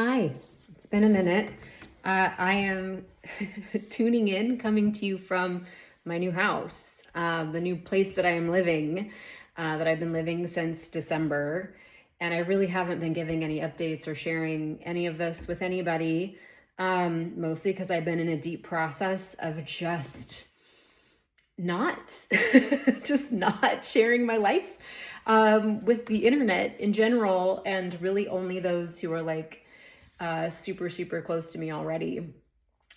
Hi, it's been a minute. I am tuning in, coming to you from my new house, the new place that I am living, that I've been living since December. And I really haven't been giving any updates or sharing any of this with anybody, mostly because I've been in a deep process of not, just not sharing my life with the internet in general, and really only those who are like super, super close to me already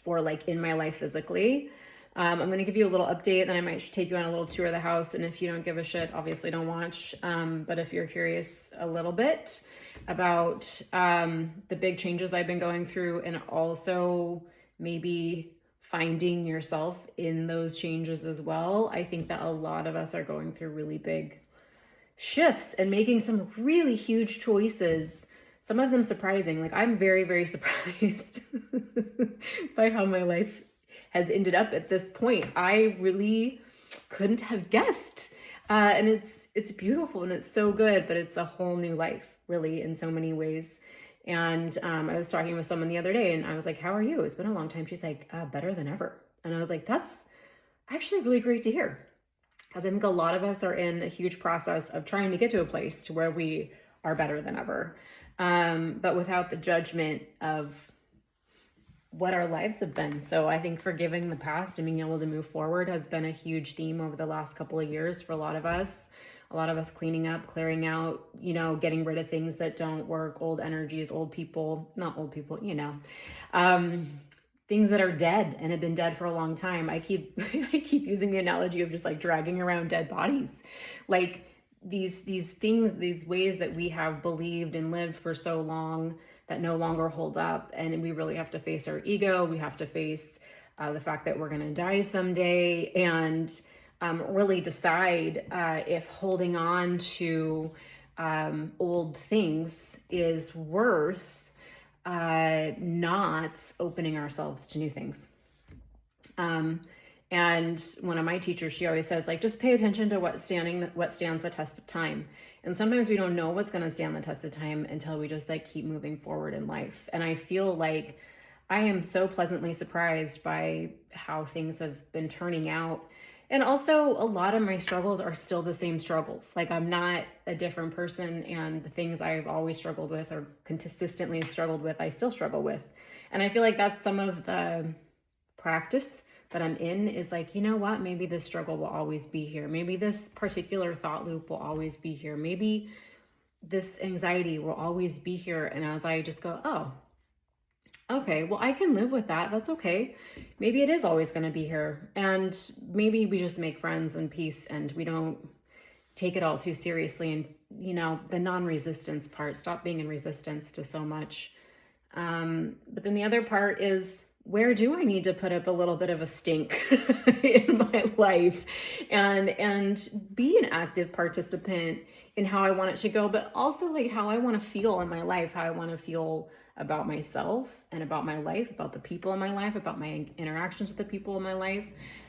or like in my life physically. I'm going to give you a little update, then I might take you on a little tour of the house. And if you don't give a shit, obviously don't watch. But if you're curious a little bit about the big changes I've been going through, and also maybe finding yourself in those changes as well, I think that a lot of us are going through really big shifts and making some really huge choices, some of them surprising. Like, I'm very, very surprised by how my life has ended up at this point. I really couldn't have guessed. And it's beautiful and it's so good, but it's a whole new life, really, in so many ways. And I was talking with someone the other day and I was like, how are you? It's been a long time. She's like, better than ever. And I was like, that's actually really great to hear. Because I think a lot of us are in a huge process of trying to get to a place to where we are better than ever, but without the judgment of what our lives have been. So I think forgiving the past and being able to move forward has been a huge theme over the last couple of years for a lot of us. A lot of us cleaning up, clearing out, getting rid of things that don't work, old energies, old people, not old people, things that are dead and have been dead for a long time. I keep I keep using the analogy of just like dragging around dead bodies. Like these things, these ways that we have believed and lived for so long that no longer hold up. And we really have to face our ego. We have to face the fact that we're going to die someday, and really decide if holding on to old things is worth not opening ourselves to new things. And one of my teachers, she always says, like, just pay attention to what stands the test of time. And sometimes we don't know what's going to stand the test of time until we just like keep moving forward in life. And I feel like I am so pleasantly surprised by how things have been turning out. And also, a lot of my struggles are still the same struggles. Like, I'm not a different person, and the things I've always struggled with or consistently struggled with, I still struggle with. And I feel like that's some of the practice that I'm in, is like, you know what? Maybe this struggle will always be here. Maybe this particular thought loop will always be here. Maybe this anxiety will always be here. And as I just go, oh, okay, well, I can live with that. That's okay. Maybe it is always going to be here. And maybe we just make friends and peace, and we don't take it all too seriously. And, the non-resistance part, stop being in resistance to so much. But then the other part is, where do I need to put up a little bit of a stink in my life, and be an active participant in how I want it to go, but also like how I want to feel in my life, how I want to feel about myself and about my life, about the people in my life, about my interactions with the people in my life,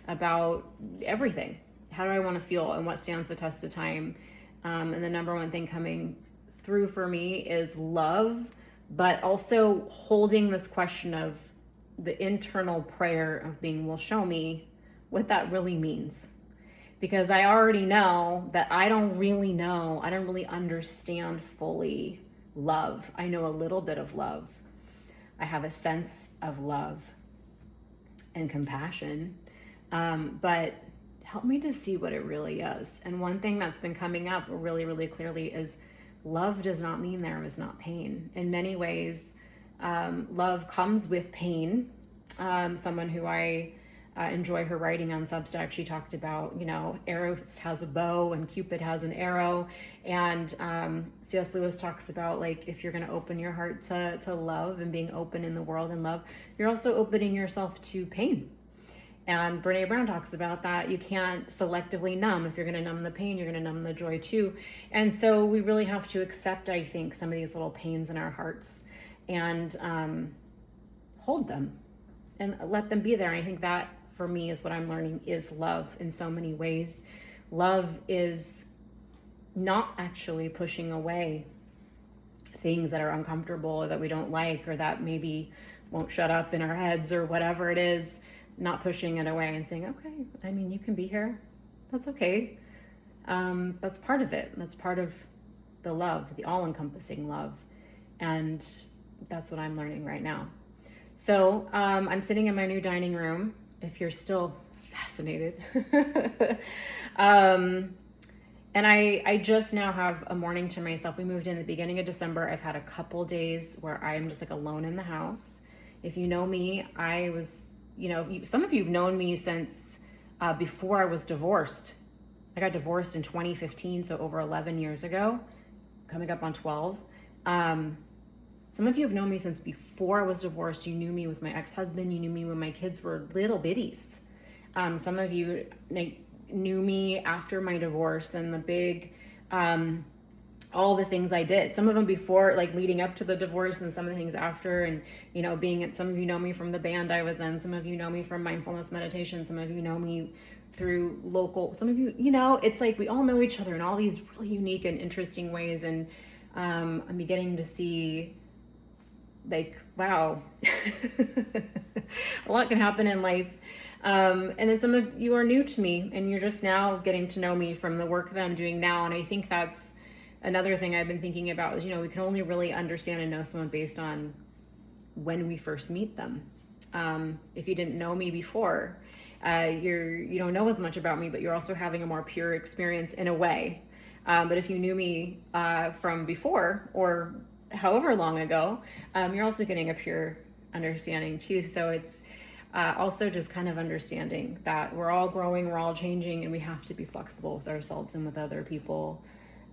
about everything. How do I want to feel, and what stands the test of time? And the number one thing coming through for me is love, but also holding this question of the internal prayer of being, well, show me what that really means. Because I already know that I don't really understand fully love. I know a little bit of love. I have a sense of love and compassion, but help me to see what it really is. And one thing that's been coming up really, really clearly is love does not mean there is not pain. In many ways, love comes with pain. Someone who I enjoy her writing on Substack, she talked about, Eros has a bow and Cupid has an arrow. And C.S. Lewis talks about, like, if you're going to open your heart to love and being open in the world and love, you're also opening yourself to pain. And Brene Brown talks about that. You can't selectively numb. If you're going to numb the pain, you're going to numb the joy too. And so we really have to accept, I think, some of these little pains in our hearts and hold them and let them be there. And I think that, for me, is what I'm learning is love in so many ways. Love is not actually pushing away things that are uncomfortable or that we don't like or that maybe won't shut up in our heads or whatever it is, not pushing it away and saying, okay, I mean, you can be here. That's okay. That's part of it. That's part of the love, the all-encompassing love. And that's what I'm learning right now. So I'm sitting in my new dining room, if you're still fascinated. And I just now have a morning to myself. We moved in the beginning of December. I've had a couple days where I'm just like alone in the house. If you know me, I was, some of you have known me since before I was divorced. I got divorced in 2015, so over 11 years ago, coming up on 12. Some of you have known me since before I was divorced. You knew me with my ex-husband. You knew me when my kids were little bitties. Some of you knew me after my divorce and the big, all the things I did. Some of them before, like leading up to the divorce, and some of the things after. And, some of you know me from the band I was in. Some of you know me from mindfulness meditation. Some of you know me through local, some of you, it's like we all know each other in all these really unique and interesting ways. And I'm beginning to see, like, wow, a lot can happen in life. And then some of you are new to me and you're just now getting to know me from the work that I'm doing now. And I think that's another thing I've been thinking about is, we can only really understand and know someone based on when we first meet them. If you didn't know me before, you don't know as much about me, but you're also having a more pure experience in a way. But if you knew me from before or however long ago, you're also getting a pure understanding too. So it's also just kind of understanding that we're all growing, we're all changing, and we have to be flexible with ourselves and with other people.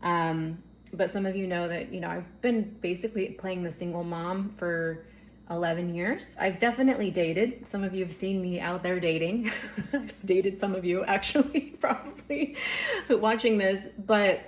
But some of you know that, I've been basically playing the single mom for 11 years. I've definitely dated. Some of you have seen me out there dating. I've dated some of you actually, probably watching this, but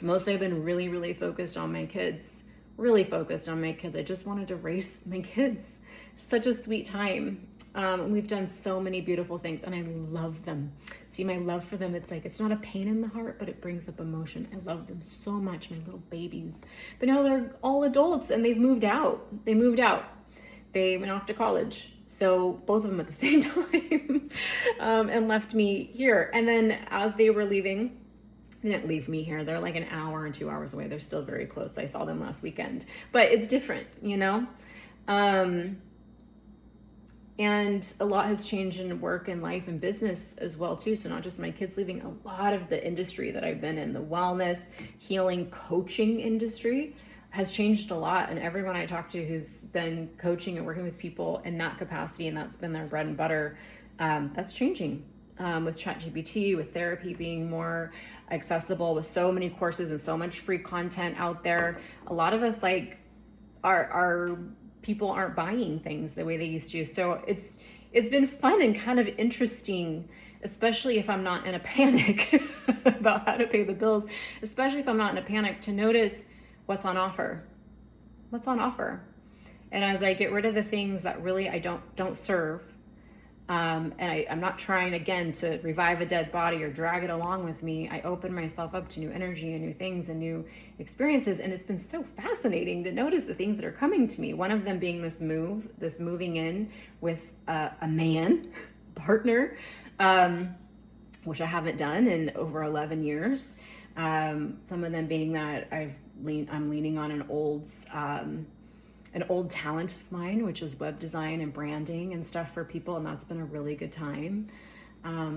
mostly I've been really, really focused on my kids. Really focused on my kids. I just wanted to raise my kids. Such a sweet time. We've done so many beautiful things and I love them. See, my love for them, it's like, it's not a pain in the heart, but it brings up emotion. I love them so much, my little babies. But now they're all adults and they've moved out. They went off to college. So both of them at the same time and left me here. And then as they were leaving, they didn't leave me here. They're like an hour and 2 hours away. They're still very close. I saw them last weekend, but it's different, and a lot has changed in work and life and business as well too. So not just my kids leaving, a lot of the industry that I've been in, the wellness, healing, coaching industry has changed a lot. And everyone I talk to who's been coaching and working with people in that capacity, and that's been their bread and butter, that's changing. With ChatGPT, with therapy being more accessible, with so many courses and so much free content out there, a lot of us our people aren't buying things the way they used to. So it's been fun and kind of interesting, especially if I'm not in a panic about how to pay the bills, especially if I'm not in a panic, to notice what's on offer. And as I get rid of the things that really I don't serve, and I'm not trying again to revive a dead body or drag it along with me. I open myself up to new energy and new things and new experiences. And it's been so fascinating to notice the things that are coming to me. One of them being this moving in with a man partner, which I haven't done in over 11 years. Some of them being that I'm leaning on an old talent of mine, which is web design and branding and stuff for people. And that's been a really good time.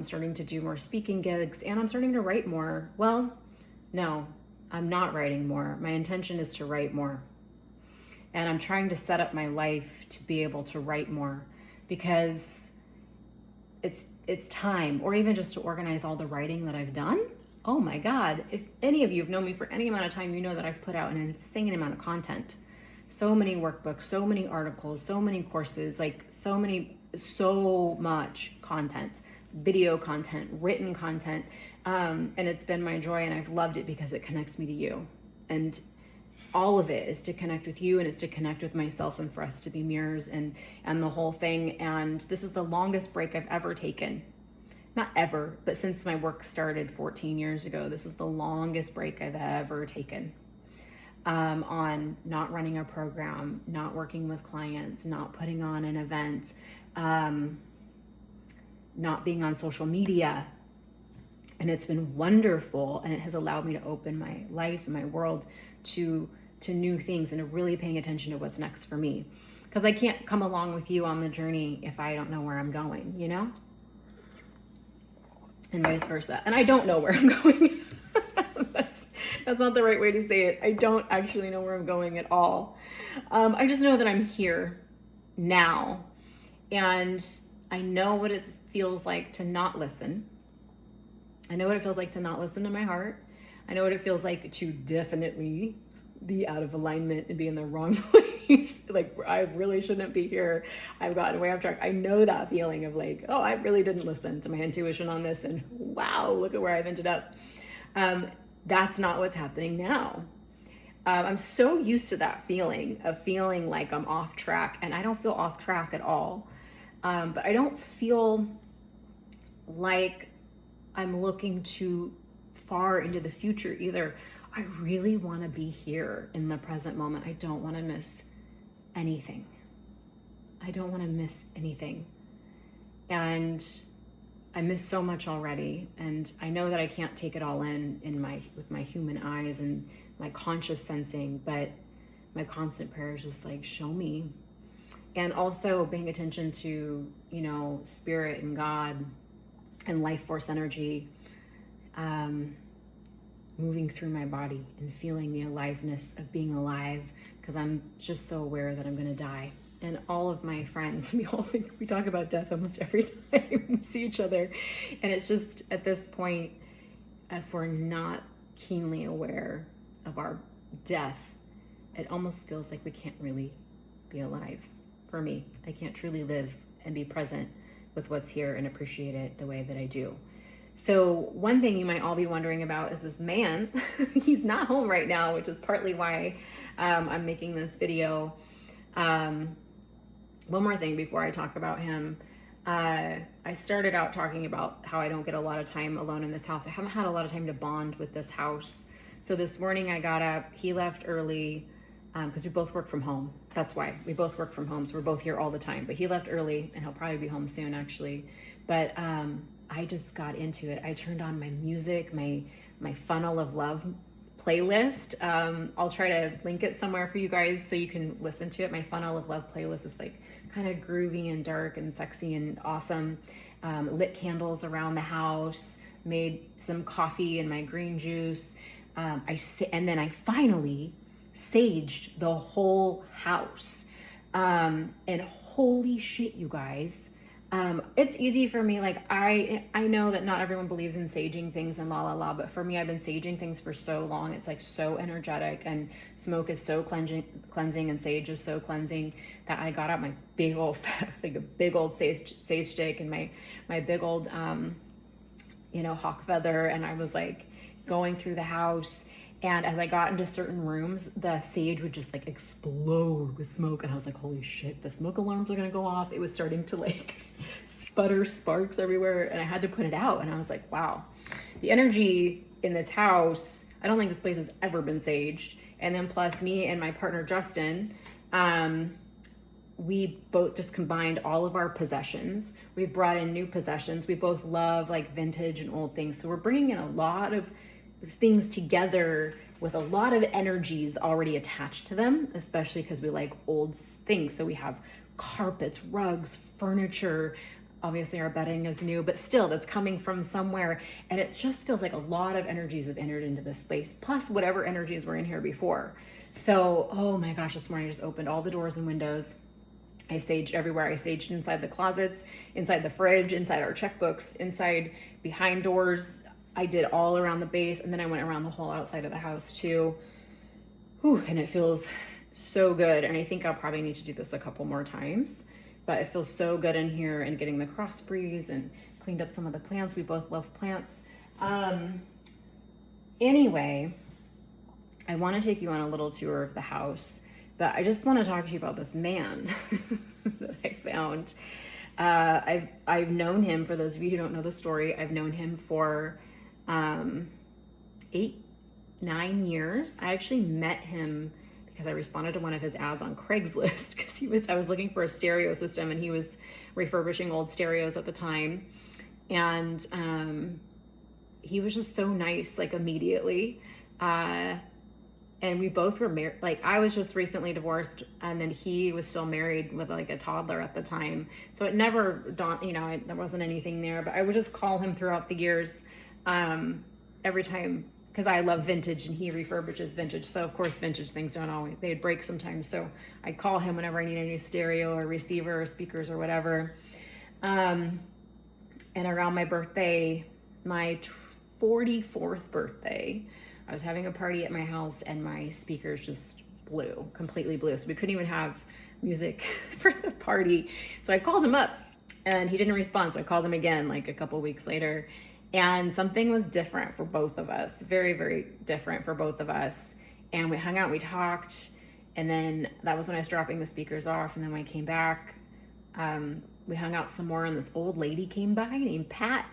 Starting to do more speaking gigs, and I'm starting to write more. Well, no, I'm not writing more. My intention is to write more. And I'm trying to set up my life to be able to write more, because it's time, or even just to organize all the writing that I've done. Oh my God. If any of you have known me for any amount of time, you know that I've put out an insane amount of content. So many workbooks, so many articles, so many courses, so much content, video content, written content. And it's been my joy, and I've loved it because it connects me to you. And all of it is to connect with you, and it's to connect with myself, and for us to be mirrors and the whole thing. And this is the longest break I've ever taken. Not ever, but since my work started 14 years ago, this is the longest break I've ever taken. on not running a program, not working with clients, not putting on an event, not being on social media. And it's been wonderful, and it has allowed me to open my life and my world to new things and to really paying attention to what's next for me. Because I can't come along with you on the journey if I don't know where I'm going, you know? And vice versa. And I don't know where I'm going. That's not the right way to say it. I don't actually know where I'm going at all. I just know that I'm here now. And I know what it feels like to not listen. I know what it feels like to not listen to my heart. I know what it feels like to definitely be out of alignment and be in the wrong place. Like, I really shouldn't be here. I've gotten way off track. I know that feeling of like, oh, I really didn't listen to my intuition on this, and wow, look at where I've ended up. That's not what's happening now. I'm so used to that feeling of feeling like I'm off track, and I don't feel off track at all. But I don't feel like I'm looking too far into the future either. I really want to be here in the present moment. I don't want to miss anything. I don't want to miss anything. And I miss so much already. And I know that I can't take it all in with my human eyes and my conscious sensing, but my constant prayer is just like, show me. And also paying attention to, you know, spirit and God and life force energy, moving through my body and feeling the aliveness of being alive, because I'm just so aware that I'm going to die. And all of my friends, we talk about death almost every time we see each other. And it's just at this point, if we're not keenly aware of our death, it almost feels like we can't really be alive. For me, I can't truly live and be present with what's here and appreciate it the way that I do. So one thing you might all be wondering about is this man. He's not home right now, which is partly why I'm making this video. One more thing before I talk about him. I started out talking about how I don't get a lot of time alone in this house. I haven't had a lot of time to bond with this house. So this morning I got up, he left early, because we both work from home. That's why we both work from home. So we're both here all the time, but he left early and he'll probably be home soon actually. But I just got into it. I turned on my music, my Funnel of Love playlist. I'll try to link it somewhere for you guys so you can listen to it. My Funnel of Love playlist is like kind of groovy and dark and sexy and awesome. Lit candles around the house, made some coffee and my green juice. And then I finally saged the whole house. And holy shit, you guys. It's easy for me. Like I know that not everyone believes in saging things and but for me, I've been saging things for so long. It's like so energetic, and smoke is so cleansing and sage is so cleansing that I got out my big old, like a big old sage stick and my big old, hawk feather. And I was like going through the house. And as I got into certain rooms, the sage would just like explode with smoke. And I was like, holy shit, the smoke alarms are gonna go off. It was starting to like sputter sparks everywhere. And I had to put it out. And I was like, wow, the energy in this house, I don't think this place has ever been saged. And then plus me and my partner, Justin, we both just combined all of our possessions. We've brought in new possessions. We both love like vintage and old things. So we're bringing in a lot of things together with a lot of energies already attached to them, especially because we like old things. So we have carpets, rugs, furniture. Obviously our bedding is new, but still that's coming from somewhere. And it just feels like a lot of energies have entered into this space, plus whatever energies were in here before. So, oh my gosh, this morning I just opened all the doors and windows. I saged everywhere. I saged inside the closets, inside the fridge, inside our checkbooks, inside behind doors. I did all around the base, and then I went around the whole outside of the house too. Whew, and it feels so good. And I think I'll probably need to do this a couple more times, but it feels so good in here, and getting the cross breeze and cleaned up some of the plants. We both love plants. Anyway, I want to take you on a little tour of the house, but I just want to talk to you about this man that I found. I've known him, for those of you who don't know the story, I've known him for 8 9 years. I actually met him because I responded to one of his ads on Craigslist because I was looking for a stereo system, and he was refurbishing old stereos at the time. And he was just so nice, like immediately. And we both were married. Like, I was just recently divorced, and then he was still married with like a toddler at the time. So it never dawned, there wasn't anything there, but I would just call him throughout the years, every time, because I love vintage and he refurbishes vintage. So of course, vintage things don't always, they'd break sometimes. So I'd call him whenever I need a new stereo or receiver or speakers or whatever. And around my birthday, my 44th birthday, I was having a party at my house and my speakers just completely blew. So we couldn't even have music for the party. So I called him up and he didn't respond. So I called him again like a couple weeks later, and something was different for both of us. Very, very different for both of us. And we hung out, we talked, and then that was when I was dropping the speakers off. And then when I came back, we hung out some more, and this old lady came by named Pat,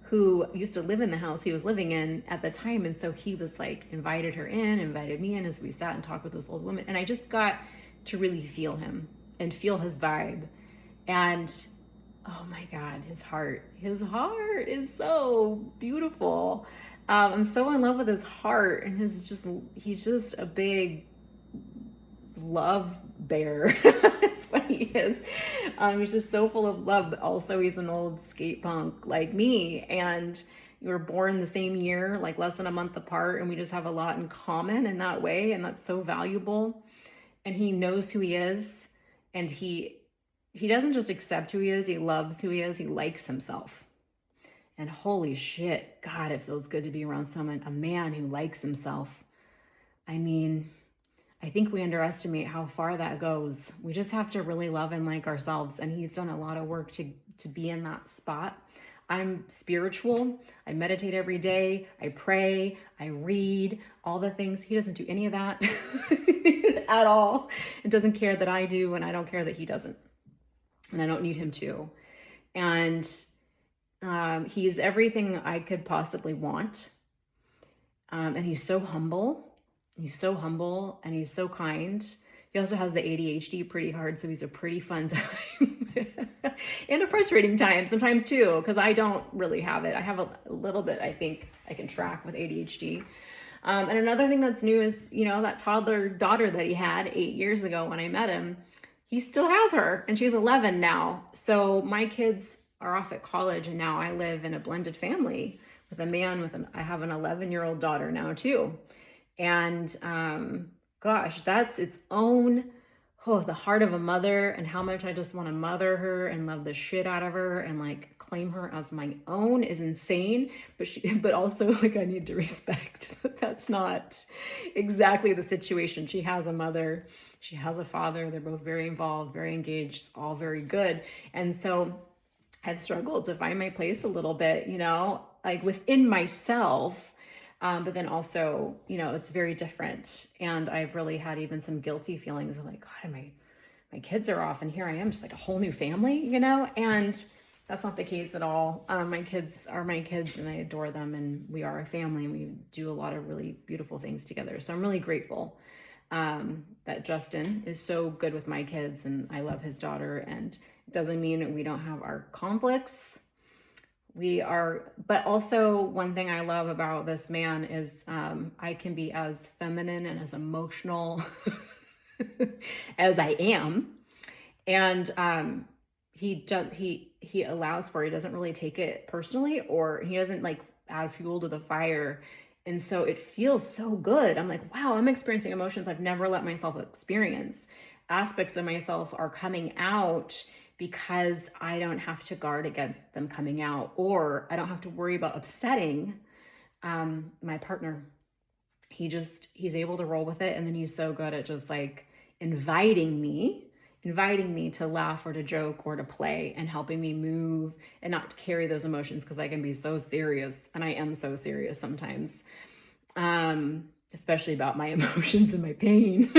who used to live in the house he was living in at the time. And so he was like, invited me in as we sat and talked with this old woman. And I just got to really feel him and feel his vibe. And oh my God, his heart is so beautiful. I'm so in love with his heart, and he's just a big love bear. That's what he is. He's just so full of love, but also he's an old skate punk like me, and we were born the same year, like less than a month apart, and we just have a lot in common in that way, and that's so valuable. And he knows who he is, and he doesn't just accept who he is, he loves who he is, he likes himself. And holy shit, God, it feels good to be around a man who likes himself. I mean, I think we underestimate how far that goes. We just have to really love and like ourselves. And he's done a lot of work to be in that spot. I'm spiritual. I meditate every day. I pray. I read, all the things. He doesn't do any of that at all. It doesn't care that I do, and I don't care that he doesn't. And I don't need him to. And he's everything I could possibly want. And he's so humble. He's so humble, and he's so kind. He also has the ADHD pretty hard, so he's a pretty fun time. And a frustrating time sometimes too, because I don't really have it. I have a little bit, I think I can track with ADHD. And another thing that's new is, that toddler daughter that he had 8 years ago when I met him, he still has her, and she's 11 now. So my kids are off at college, and now I live in a blended family with a man I have an 11-year-old daughter now too. And gosh, that's its own, the heart of a mother, and how much I just want to mother her and love the shit out of her and like claim her as my own is insane. But also like I need to respect that that's not exactly the situation. She has a mother, she has a father. They're both very involved, very engaged, it's all very good. And so I've struggled to find my place a little bit, like within myself. But then also, it's very different. And I've really had even some guilty feelings of like, God, my kids are off, and here I am just like a whole new family, and that's not the case at all. My kids are my kids, and I adore them, and we are a family, and we do a lot of really beautiful things together. So I'm really grateful that Justin is so good with my kids, and I love his daughter. And it doesn't mean we don't have our conflicts. But also one thing I love about this man is I can be as feminine and as emotional as I am. And he allows for it. He doesn't really take it personally, or he doesn't like add fuel to the fire. And so it feels so good. I'm like, wow, I'm experiencing emotions I've never let myself experience. Aspects of myself are coming out because I don't have to guard against them coming out, or I don't have to worry about upsetting my partner. He's able to roll with it. And then he's so good at just like inviting me to laugh or to joke or to play, and helping me move and not carry those emotions, because I can be so serious, and I am so serious sometimes, especially about my emotions and my pain.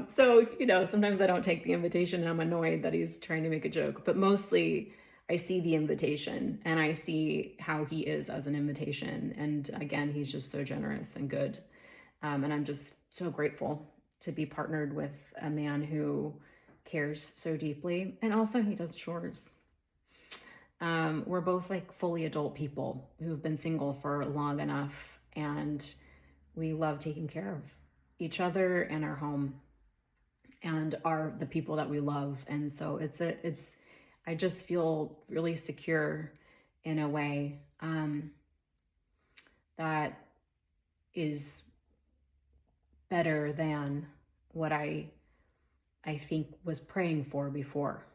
So, sometimes I don't take the invitation, and I'm annoyed that he's trying to make a joke, but mostly I see the invitation, and I see how he is as an invitation. And again, he's just so generous and good. And I'm just so grateful to be partnered with a man who cares so deeply. And also he does chores. We're both like fully adult people who've been single for long enough, and we love taking care of each other and our home and the people that we love. And so I just feel really secure in a way that is better than what I think was praying for before.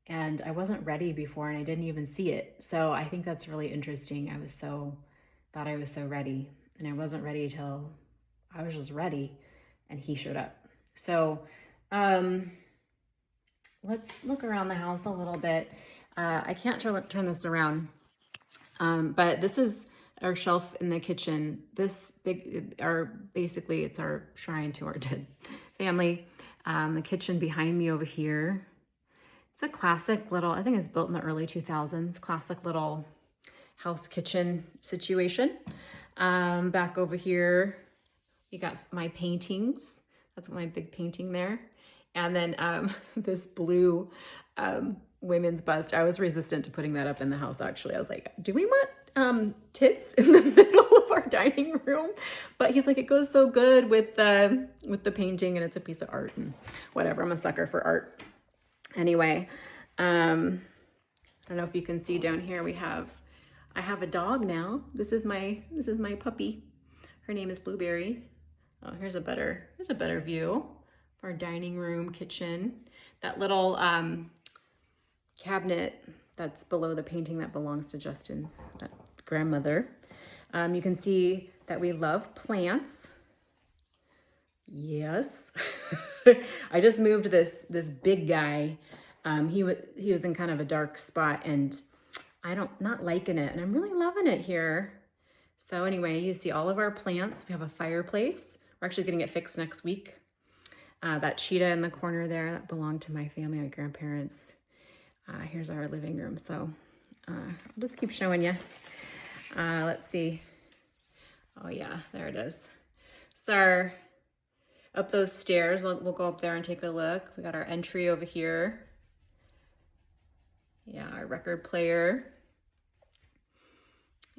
And I wasn't ready before, and I didn't even see it. So I think that's really interesting. Thought I was so ready, and I wasn't ready till I was just ready, and he showed up. So let's look around the house a little bit. I can't turn this around, but this is our shelf in the kitchen. Basically it's our shrine to our dead family. The kitchen behind me over here. It's a classic little, I think it's built in the early 2000s, classic little house kitchen situation. Back over here, you got my paintings. That's my big painting there. And then this blue women's bust. I was resistant to putting that up in the house, actually. I was like, do we want tits in the middle of our dining room? But he's like, it goes so good with the painting, and it's a piece of art and whatever. I'm a sucker for art. Anyway, I don't know if you can see down here, I have a dog now. This is my puppy. Her name is Blueberry. Oh, here's a better view of our dining room, kitchen. That little cabinet that's below the painting that belongs to Justin's grandmother. You can see that we love plants. Yes. I just moved this big guy. He was in kind of a dark spot, and not liking it, and I'm really loving it here. So anyway, you see all of our plants. We have a fireplace. We're actually getting it fixed next week. That cheetah in the corner there, that belonged to my family, my grandparents. Here's our living room. So I'll just keep showing you. Let's see. Oh yeah, there it is. So up those stairs, we'll go up there and take a look. We got our entry over here. Yeah, our record player.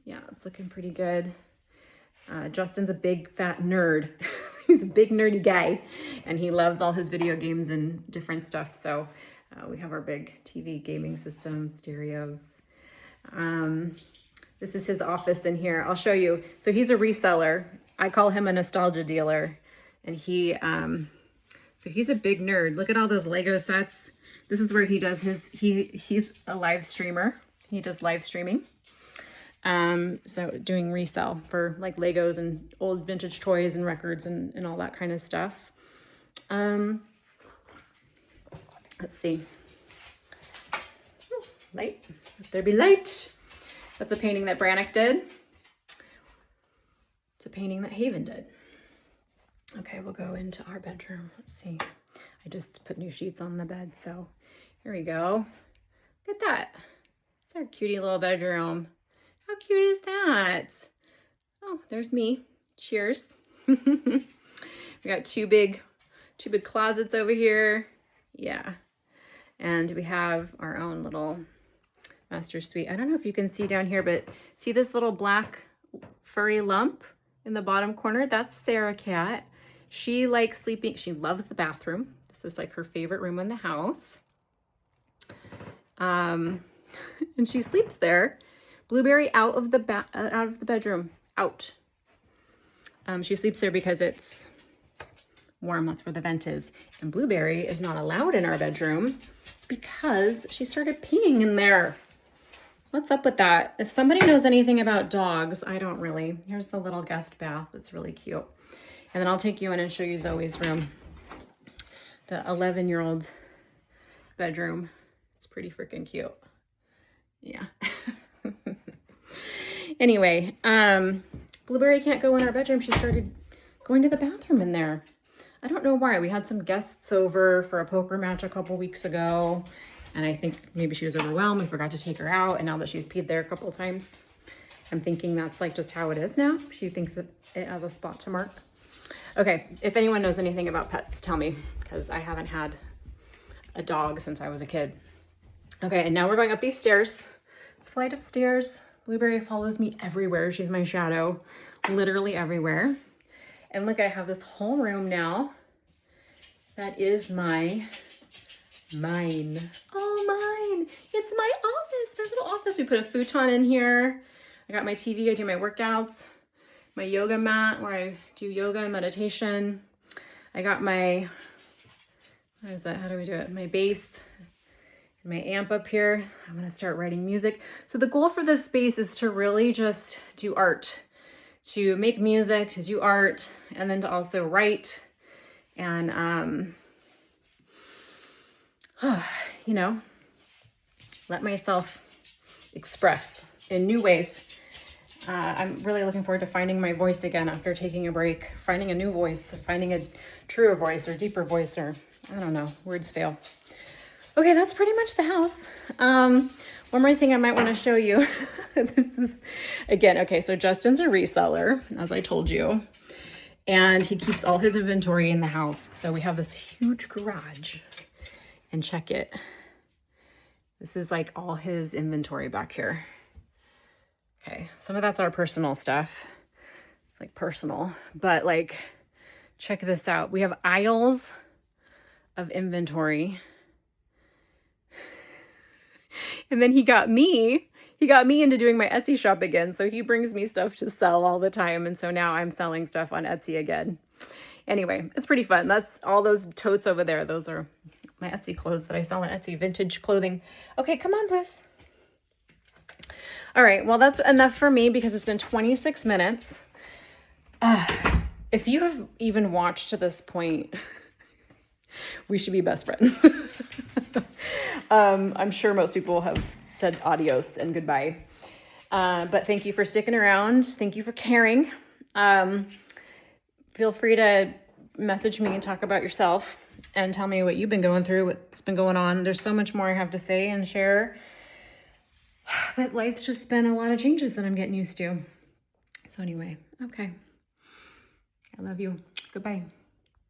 Yeah, it's looking pretty good. Justin's a big fat nerd. He's a big nerdy guy, and he loves all his video games and different stuff. So we have our big TV gaming system, stereos. This is his office in here. I'll show you. So he's a reseller. I call him a nostalgia dealer. And so he's a big nerd. Look at all those Lego sets. This is where he does he's a live streamer. He does live streaming. So doing resale for like Legos and old vintage toys and records and all that kind of stuff. Let's see. Light. Let there be light. That's a painting that Brannick did. It's a painting that Haven did. Okay, we'll go into our bedroom. Let's see. I just put new sheets on the bed, so here we go. Look at that. It's our cutie little bedroom. How cute is that? Oh, there's me. Cheers. We got two big closets over here. Yeah. And we have our own little master suite. I don't know if you can see down here, but see this little black furry lump in the bottom corner? That's Sarah Cat. She likes sleeping. She loves the bathroom. This is like her favorite room in the house. And she sleeps there. Blueberry out of the bedroom. Out. She sleeps there because it's warm. That's where the vent is. And Blueberry is not allowed in our bedroom because she started peeing in there. What's up with that? If somebody knows anything about dogs, I don't really. Here's the little guest bath. It's really cute. And then I'll take you in and show you Zoe's room. The 11-year-old bedroom. It's pretty freaking cute. Yeah. Anyway, Blueberry can't go in our bedroom. She started going to the bathroom in there. I don't know why. We had some guests over for a poker match a couple weeks ago, And I think maybe she was overwhelmed. We forgot to take her out. And now that she's peed there a couple of times, I'm thinking that's like just how it is now. She thinks it has a spot to mark. Okay, if anyone knows anything about pets, tell me, because I haven't had a dog since I was a kid. Okay, and now we're going up these stairs. This flight of stairs. Blueberry follows me everywhere. She's my shadow, literally everywhere. And look, I have this whole room now that is mine. Oh, mine. It's my office, my little office. We put a futon in here. I got my TV, I do my workouts, my yoga mat where I do yoga and meditation. I got my, what is that? How do we do it? My bass, my amp up here. I'm gonna start writing music. So the goal for this space is to really just do art, to make music, to do art, and then to also write and, you know, let myself express in new ways. I'm really looking forward to finding my voice again after taking a break, finding a new voice, finding a truer voice or deeper voice, or I don't know, words fail. Okay, that's pretty much the house. One more thing I might want to show you. This is, again, okay, so Justin's a reseller, as I told you, and he keeps all his inventory in the house. So we have this huge garage, and check it. This is like all his inventory back here. Okay, some of that's our personal stuff. It's like personal, but like, check this out. We have aisles of inventory. And then he got me into doing my Etsy shop again. So he brings me stuff to sell all the time. And so now I'm selling stuff on Etsy again. Anyway, it's pretty fun. That's all those totes over there. Those are my Etsy clothes that I sell on Etsy, vintage clothing. Okay, come on, Puss. All right, well, that's enough for me because it's been 26 minutes. If you have even watched to this point, we should be best friends. I'm sure most people have said adios and goodbye. But thank you for sticking around. Thank you for caring. Feel free to message me and talk about yourself and tell me what you've been going through, what's been going on. There's so much more I have to say and share. But life's just been a lot of changes that I'm getting used to. So anyway, okay. I love you. Goodbye.